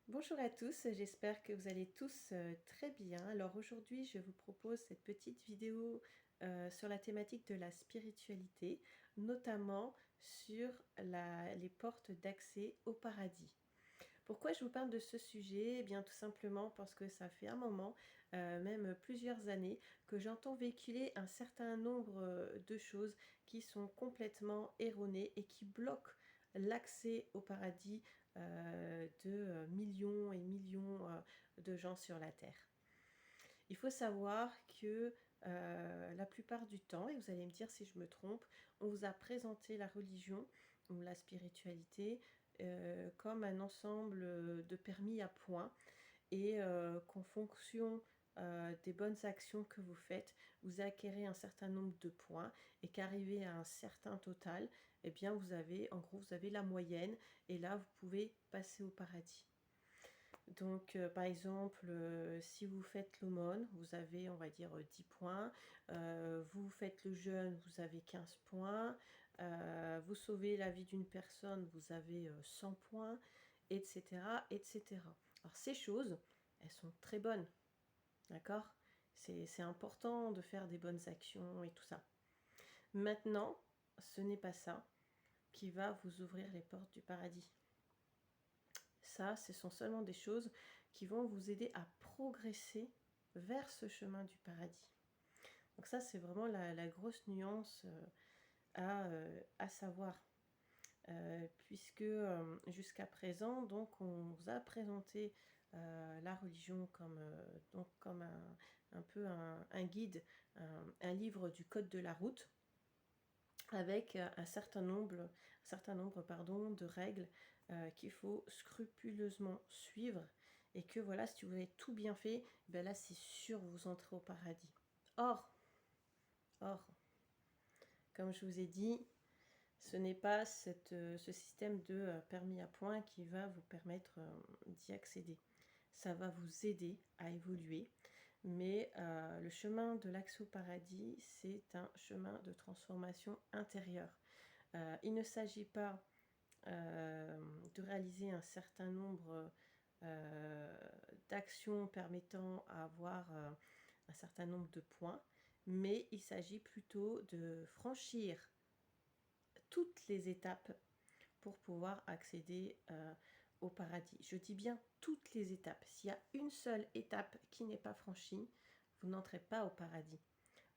Bonjour à tous, j'espère que vous allez tous très bien. Alors aujourd'hui, je vous propose cette petite vidéo sur la thématique de la spiritualité, notamment sur les portes d'accès au paradis. Pourquoi je vous parle de ce sujet? Eh bien, tout simplement parce que ça fait un moment, même plusieurs années, que j'entends véhiculer un certain nombre de choses qui sont complètement erronées et qui bloquent l'accès au paradis de millions et millions de gens sur la Terre. Il faut savoir que la plupart du temps, et vous allez me dire si je me trompe, on vous a présenté la religion ou la spiritualité comme un ensemble de permis à points et qu'en fonction des bonnes actions que vous faites, vous acquérez un certain nombre de points et qu'arrivé à un certain total, eh bien vous avez, en gros, vous avez la moyenne et là vous pouvez passer au paradis. Donc, par exemple, si vous faites l'aumône, vous avez, on va dire, 10 points. Vous faites le jeûne, vous avez 15 points. Vous sauvez la vie d'une personne, vous avez 100 points, etc., etc. Alors, ces choses, elles sont très bonnes, d'accord? C'est important de faire des bonnes actions et tout ça. Maintenant, ce n'est pas ça qui va vous ouvrir les portes du paradis. Ça, ce sont seulement des choses qui vont vous aider à progresser vers ce chemin du paradis. Donc ça, c'est vraiment la grosse nuance à savoir. Puisque jusqu'à présent, donc, on vous a présenté la religion comme, comme un peu un guide, un livre du code de la route, avec un certain nombre pardon, de règles qu'il faut scrupuleusement suivre et que voilà, si vous avez tout bien fait, ben là c'est sûr vous entrez au paradis. Or, comme je vous ai dit, ce n'est pas ce système de permis à points qui va vous permettre d'y accéder. Ça va vous aider à évoluer, mais le chemin de l'accès au paradis, c'est un chemin de transformation intérieure. Il ne s'agit pas de réaliser un certain nombre d'actions permettant à avoir un certain nombre de points, mais il s'agit plutôt de franchir toutes les étapes pour pouvoir accéder au paradis. Je dis bien toutes les étapes. S'il y a une seule étape qui n'est pas franchie, vous n'entrez pas au paradis.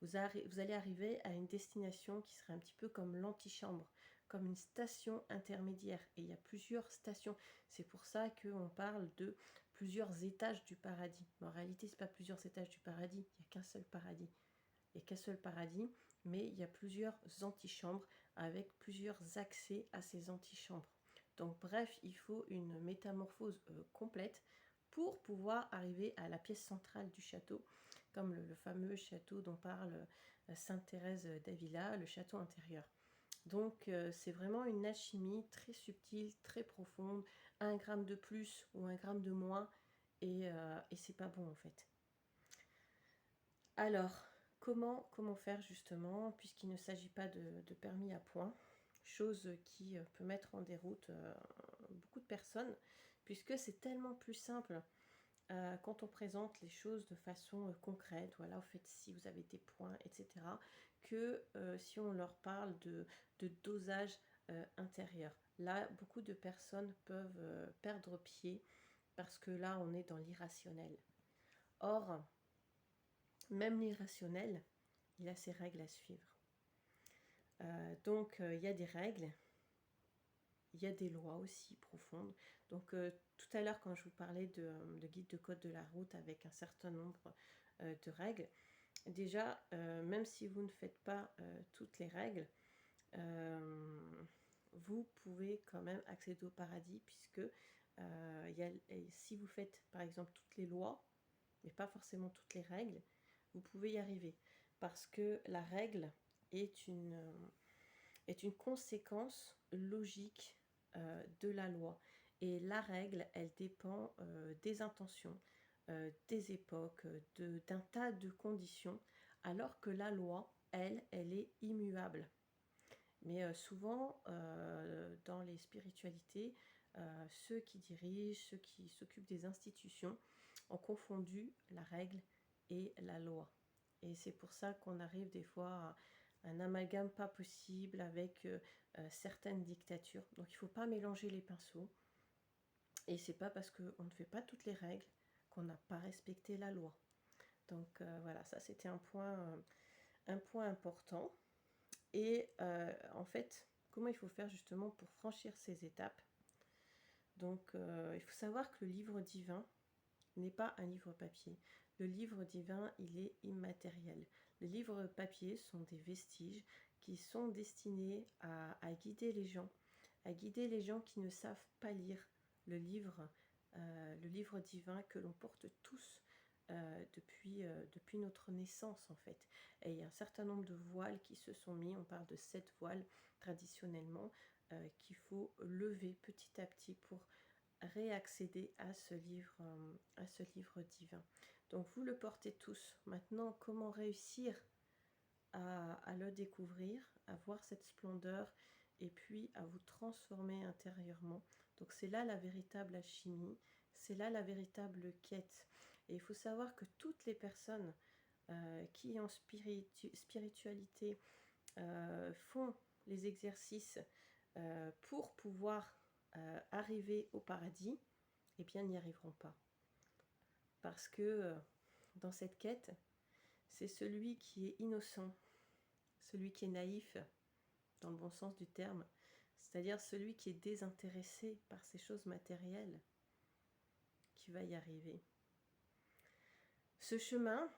Vous allez arriver à une destination qui serait un petit peu comme l'antichambre, comme une station intermédiaire. Et il y a plusieurs stations. C'est pour ça qu'on parle de plusieurs étages du paradis. Mais en réalité, ce n'est pas plusieurs étages du paradis, il n'y a qu'un seul paradis. Il n'y a qu'un seul paradis, mais il y a plusieurs antichambres avec plusieurs accès à ces antichambres. Donc bref, il faut une métamorphose complète pour pouvoir arriver à la pièce centrale du château, comme le fameux château dont parle Sainte Thérèse d'Avila, le château intérieur. Donc c'est vraiment une alchimie très subtile, très profonde, un gramme de plus ou un gramme de moins, et c'est pas bon en fait. Alors, comment faire justement, puisqu'il ne s'agit pas de permis à points, chose qui peut mettre en déroute beaucoup de personnes, puisque c'est tellement plus simple quand on présente les choses de façon concrète, voilà, vous faites ci, vous avez des points, etc., que si on leur parle de dosage intérieur. Là, beaucoup de personnes peuvent perdre pied parce que là, on est dans l'irrationnel. Or, même l'irrationnel, il a ses règles à suivre. Donc, il y a des règles, il y a des lois aussi profondes. Donc, tout à l'heure, quand je vous parlais de guide de code de la route avec un certain nombre de règles, déjà, même si vous ne faites pas toutes les règles, vous pouvez quand même accéder au paradis, puisque si vous faites, par exemple, toutes les lois, mais pas forcément toutes les règles, vous pouvez y arriver. Parce que la règle est une conséquence logique de la loi. Et la règle, elle dépend des intentions, des époques, d'un tas de conditions, alors que la loi, elle est immuable. Mais souvent, dans les spiritualités, ceux qui dirigent, ceux qui s'occupent des institutions, ont confondu la règle et la loi. Et c'est pour ça qu'on arrive des fois à un amalgame pas possible avec certaines dictatures. Donc il ne faut pas mélanger les pinceaux. Et c'est pas parce qu'on ne fait pas toutes les règles qu'on n'a pas respecté la loi. Donc voilà, ça c'était un point important. Et en fait, comment il faut faire justement pour franchir ces étapes? Donc il faut savoir que le livre divin n'est pas un livre papier. Le livre divin, il est immatériel. Les livres papier sont des vestiges qui sont destinés à guider les gens qui ne savent pas lire le livre divin que l'on porte tous depuis notre naissance en fait. Et il y a un certain nombre de voiles qui se sont mis, on parle de 7 voiles traditionnellement, qu'il faut lever petit à petit pour réaccéder à ce livre divin. Donc vous le portez tous. Maintenant, comment réussir à le découvrir, à voir cette splendeur et puis à vous transformer intérieurement. Donc c'est là la véritable alchimie, c'est là la véritable quête. Et il faut savoir que toutes les personnes qui en spiritualité font les exercices pour pouvoir arriver au paradis, eh bien n'y arriveront pas. Parce que dans cette quête, c'est celui qui est innocent, celui qui est naïf, dans le bon sens du terme, c'est-à-dire celui qui est désintéressé par ces choses matérielles, qui va y arriver. Ce chemin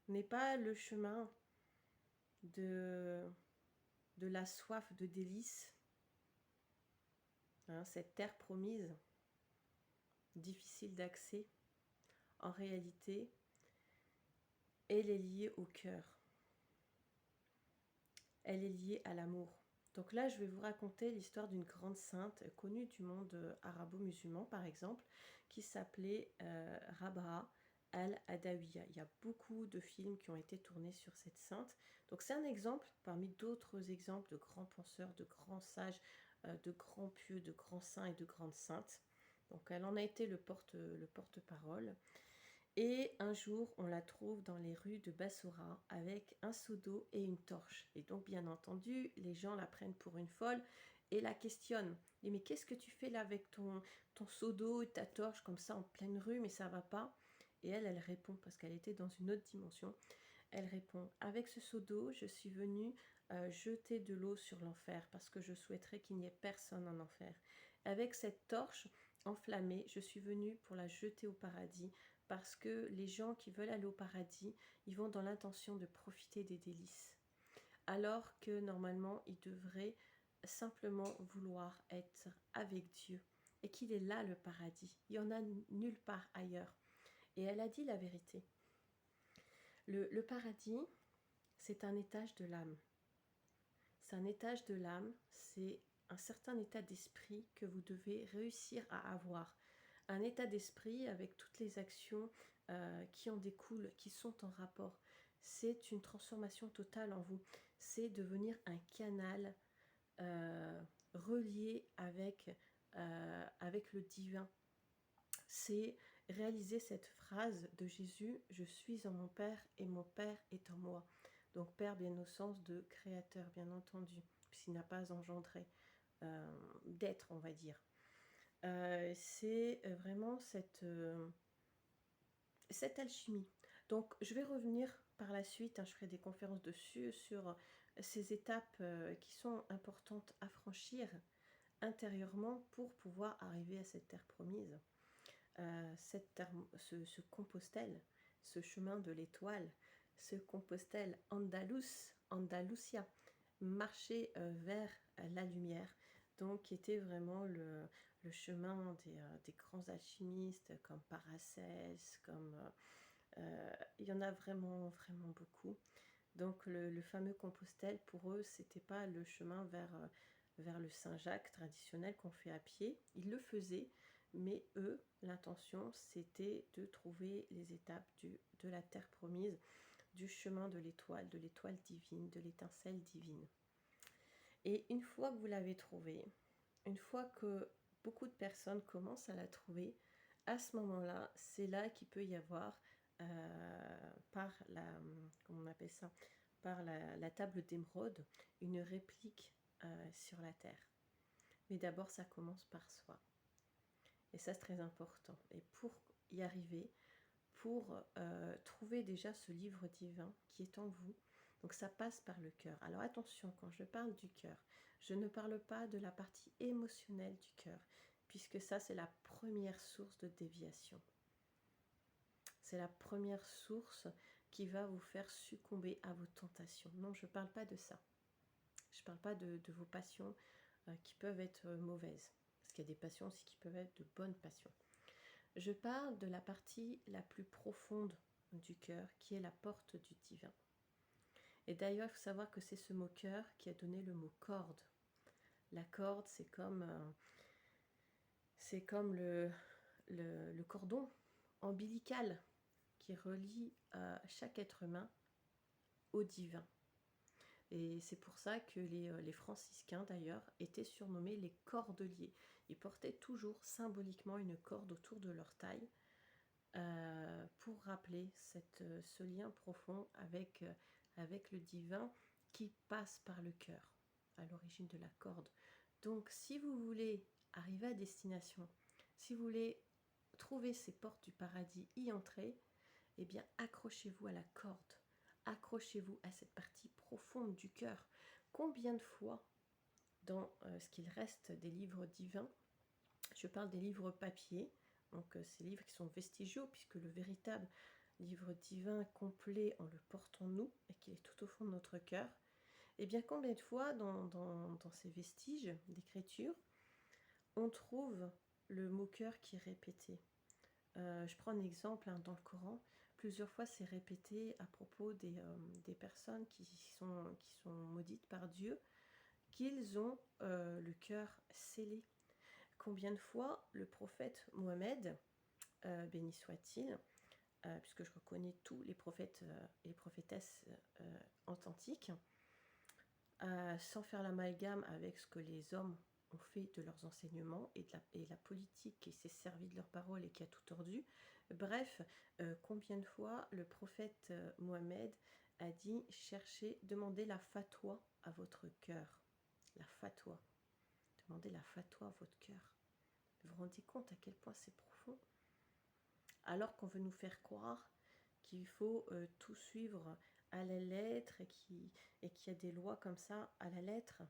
n'est pas le chemin de la soif de délices, hein, cette terre promise, difficile d'accès. En réalité, elle est liée au cœur. Elle est liée à l'amour. Donc là, je vais vous raconter l'histoire d'une grande sainte connue du monde arabo-musulman, par exemple, qui s'appelait Rabaa al-Adawiya. Il y a beaucoup de films qui ont été tournés sur cette sainte. Donc c'est un exemple parmi d'autres exemples de grands penseurs, de grands sages, de grands pieux, de grands saints et de grandes saintes. Donc elle en a été le porte-parole. Et un jour, on la trouve dans les rues de Bassorah avec un seau d'eau et une torche. Et donc, bien entendu, les gens la prennent pour une folle et la questionnent. Et mais qu'est-ce que tu fais là avec ton seau d'eau et ta torche comme ça en pleine rue, mais ça va pas? Et elle répond, parce qu'elle était dans une autre dimension, elle répond, avec ce seau d'eau, je suis venue jeter de l'eau sur l'enfer parce que je souhaiterais qu'il n'y ait personne en enfer. Avec cette torche enflammée, je suis venue pour la jeter au paradis parce que les gens qui veulent aller au paradis, ils vont dans l'intention de profiter des délices. Alors que normalement, ils devraient simplement vouloir être avec Dieu et qu'il est là le paradis. Il n'y en a nulle part ailleurs. Et elle a dit la vérité. Le paradis, c'est un étage de l'âme. C'est un étage de l'âme, c'est un certain état d'esprit que vous devez réussir à avoir. Un état d'esprit avec toutes les actions qui en découlent, qui sont en rapport. C'est une transformation totale en vous. C'est devenir un canal relié avec le divin. C'est réaliser cette phrase de Jésus, je suis en mon Père et mon Père est en moi. Donc Père bien au sens de créateur, bien entendu, puisqu'il n'a pas engendré d'être, on va dire. C'est vraiment cette alchimie. Donc je vais revenir par la suite, je ferai des conférences dessus, sur ces étapes qui sont importantes à franchir intérieurement pour pouvoir arriver à cette terre promise. Ce Compostelle, ce chemin de l'étoile, ce Compostelle Andalusia, marcher vers la lumière, donc qui était vraiment le chemin des grands alchimistes comme Paracels, comme il y en a vraiment vraiment beaucoup. Donc le fameux Compostelle, pour eux, c'était pas le chemin vers le Saint-Jacques traditionnel qu'on fait à pied. Ils le faisaient, mais eux, l'intention, c'était de trouver les étapes de la terre promise, du chemin de l'étoile divine, de l'étincelle divine. Et une fois que vous l'avez trouvé, une fois que beaucoup de personnes commencent à la trouver, à ce moment-là, c'est là qu'il peut y avoir par la, comment on appelle ça, par la table d'émeraude, une réplique sur la terre. Mais d'abord, ça commence par soi. Et ça, c'est très important. Et pour y arriver, pour trouver déjà ce livre divin qui est en vous, donc ça passe par le cœur. Alors attention, quand je parle du cœur, je ne parle pas de la partie émotionnelle du cœur, puisque ça, c'est la première source de déviation. C'est la première source qui va vous faire succomber à vos tentations. Non, je ne parle pas de ça. Je ne parle pas de vos passions qui peuvent être mauvaises. Parce qu'il y a des passions aussi qui peuvent être de bonnes passions. Je parle de la partie la plus profonde du cœur, qui est la porte du divin. Et d'ailleurs, il faut savoir que c'est ce mot cœur qui a donné le mot corde. La corde, c'est comme le cordon ombilical qui relie chaque être humain au divin. Et c'est pour ça que les franciscains, d'ailleurs, étaient surnommés les cordeliers. Ils portaient toujours symboliquement une corde autour de leur taille pour rappeler ce lien profond avec le divin qui passe par le cœur, à l'origine de la corde. Donc, si vous voulez arriver à destination, si vous voulez trouver ces portes du paradis, y entrer, eh bien, accrochez-vous à la corde. Accrochez-vous à cette partie profonde du cœur. Combien de fois, dans ce qu'il reste des livres divins, je parle des livres papier, donc ces livres qui sont vestigiaux, puisque le véritable livre divin complet, on le porte en nous, et qu'il est tout au fond de notre cœur, et bien combien de fois, dans ces vestiges d'écriture, on trouve le mot cœur qui est répété. Je prends un exemple dans le Coran. Plusieurs fois, c'est répété à propos des personnes qui sont maudites par Dieu, qu'ils ont le cœur scellé. Combien de fois le prophète Mohammed, béni soit-il, puisque je reconnais tous les prophètes et les prophétesses authentiques, sans faire l'amalgame avec ce que les hommes ont fait de leurs enseignements et la politique qui s'est servie de leurs paroles et qui a tout tordu. Bref, combien de fois le prophète Mohammed a dit cherchez, demandez la fatwa à votre cœur. La fatwa. Demandez la fatwa à votre cœur. Vous vous rendez compte à quel point c'est profond? Alors qu'on veut nous faire croire qu'il faut tout suivre à la lettre et qu'il y a des lois comme ça à la lettre.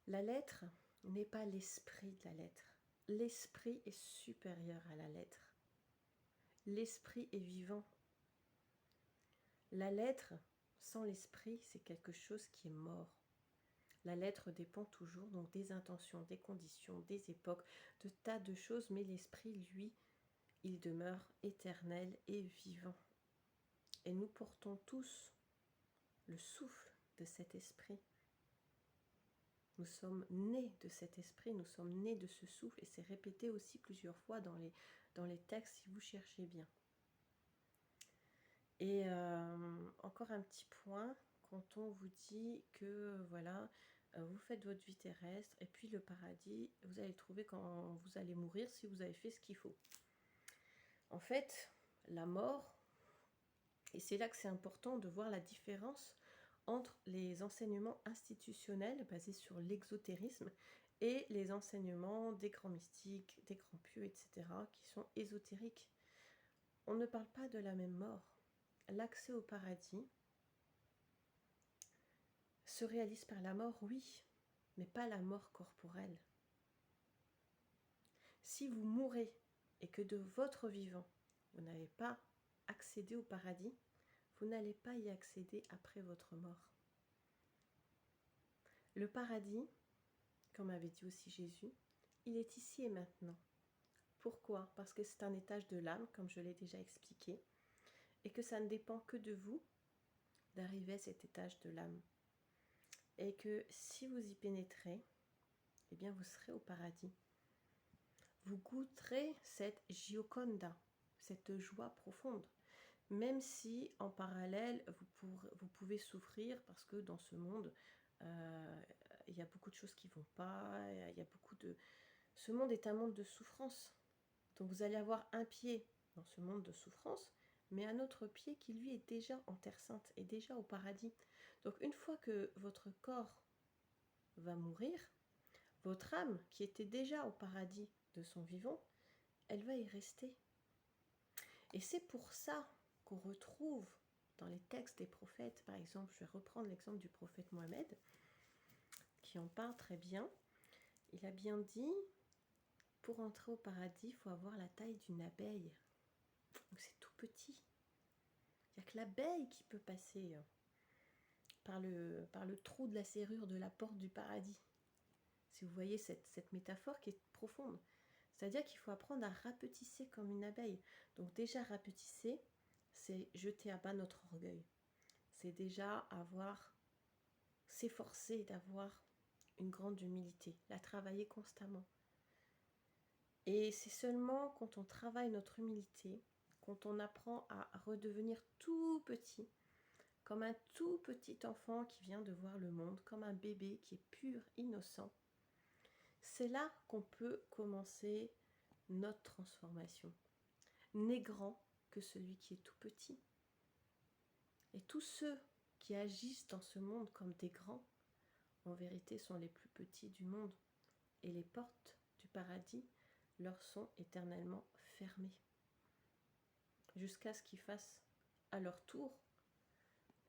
La lettre n'est pas l'esprit de la lettre. L'esprit est supérieur à la lettre. L'esprit est vivant. La lettre, sans l'esprit, c'est quelque chose qui est mort. La lettre dépend toujours donc des intentions, des conditions, des époques, de tas de choses, mais l'esprit, lui, il demeure éternel et vivant. Et nous portons tous le souffle de cet esprit. Nous sommes nés de cet esprit, nous sommes nés de ce souffle, et c'est répété aussi plusieurs fois dans les textes si vous cherchez bien. Et encore un petit point, quand on vous dit que voilà, vous faites votre vie terrestre, et puis le paradis, vous allez le trouver quand vous allez mourir si vous avez fait ce qu'il faut. En fait, la mort, et c'est là que c'est important de voir la différence entre les enseignements institutionnels basés sur l'exotérisme et les enseignements des grands mystiques, des grands pieux, etc., qui sont ésotériques. On ne parle pas de la même mort. L'accès au paradis se réalise par la mort, oui, mais pas la mort corporelle. Si vous mourrez et que de votre vivant, vous n'avez pas accédé au paradis, vous n'allez pas y accéder après votre mort. Le paradis, comme avait dit aussi Jésus, il est ici et maintenant. Pourquoi? Parce que c'est un étage de l'âme, comme je l'ai déjà expliqué, et que ça ne dépend que de vous d'arriver à cet étage de l'âme. Et que si vous y pénétrez, eh bien vous serez au paradis. Vous goûterez cette gioconda, cette joie profonde. Même si en parallèle, vous pouvez souffrir parce que dans ce monde, il y a beaucoup de choses qui ne vont pas, il y a beaucoup Ce monde est un monde de souffrance. Donc vous allez avoir un pied dans ce monde de souffrance, mais un autre pied qui lui est déjà en Terre Sainte, est déjà au paradis. Donc une fois que votre corps va mourir, votre âme, qui était déjà au paradis de son vivant, elle va y rester. Et c'est pour ça qu'on retrouve dans les textes des prophètes, par exemple, je vais reprendre l'exemple du prophète Mohammed, qui en parle très bien. Il a bien dit, pour entrer au paradis, il faut avoir la taille d'une abeille. Donc c'est tout petit. Il n'y a que l'abeille qui peut passer par le trou de la serrure de la porte du paradis. Si vous voyez cette métaphore qui est profonde. C'est-à-dire qu'il faut apprendre à rapetisser comme une abeille. Donc déjà rapetisser, c'est jeter à bas notre orgueil. C'est déjà s'efforcer d'avoir une grande humilité, la travailler constamment. Et c'est seulement quand on travaille notre humilité, quand on apprend à redevenir tout petit, comme un tout petit enfant qui vient de voir le monde, comme un bébé qui est pur, innocent, c'est là qu'on peut commencer notre transformation. N'est grand que celui qui est tout petit. Et tous ceux qui agissent dans ce monde comme des grands, en vérité, sont les plus petits du monde. Et les portes du paradis leur sont éternellement fermées. Jusqu'à ce qu'ils fassent à leur tour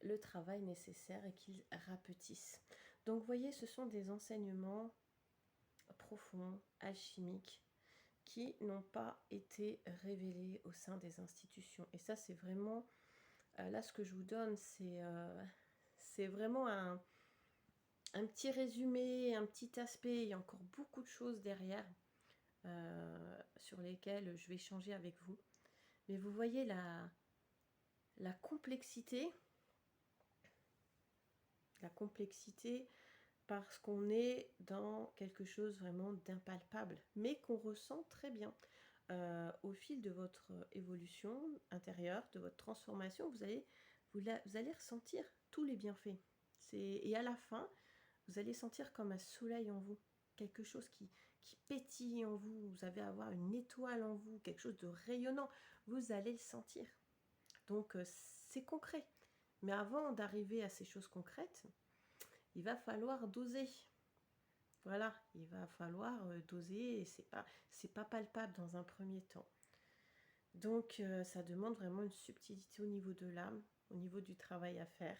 le travail nécessaire et qu'ils rapetissent. Donc vous voyez, ce sont des enseignements profonds, alchimiques, qui n'ont pas été révélés au sein des institutions. Et ça, c'est vraiment, là ce que je vous donne, c'est vraiment un petit résumé, un petit aspect. Il y a encore beaucoup de choses derrière sur lesquelles je vais échanger avec vous. Mais vous voyez la complexité parce qu'on est dans quelque chose vraiment d'impalpable, mais qu'on ressent très bien. Au fil de votre évolution intérieure, de votre transformation, vous allez ressentir tous les bienfaits. Et à la fin, vous allez sentir comme un soleil en vous, quelque chose qui pétille en vous, vous allez avoir une étoile en vous, quelque chose de rayonnant, vous allez le sentir. Donc c'est concret. Mais avant d'arriver à ces choses concrètes, il va falloir doser. Voilà, il va falloir doser et c'est pas palpable dans un premier temps. Donc ça demande vraiment une subtilité au niveau de l'âme, au niveau du travail à faire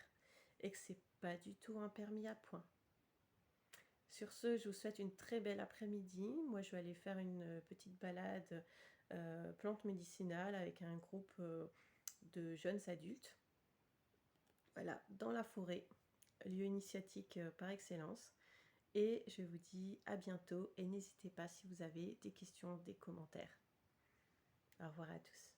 et que c'est pas du tout un permis à point. Sur ce, je vous souhaite une très belle après-midi. Moi, je vais aller faire une petite balade plante médicinale avec un groupe de jeunes adultes. Voilà, dans la forêt, lieu initiatique par excellence. Et je vous dis à bientôt et n'hésitez pas si vous avez des questions, des commentaires. Au revoir à tous.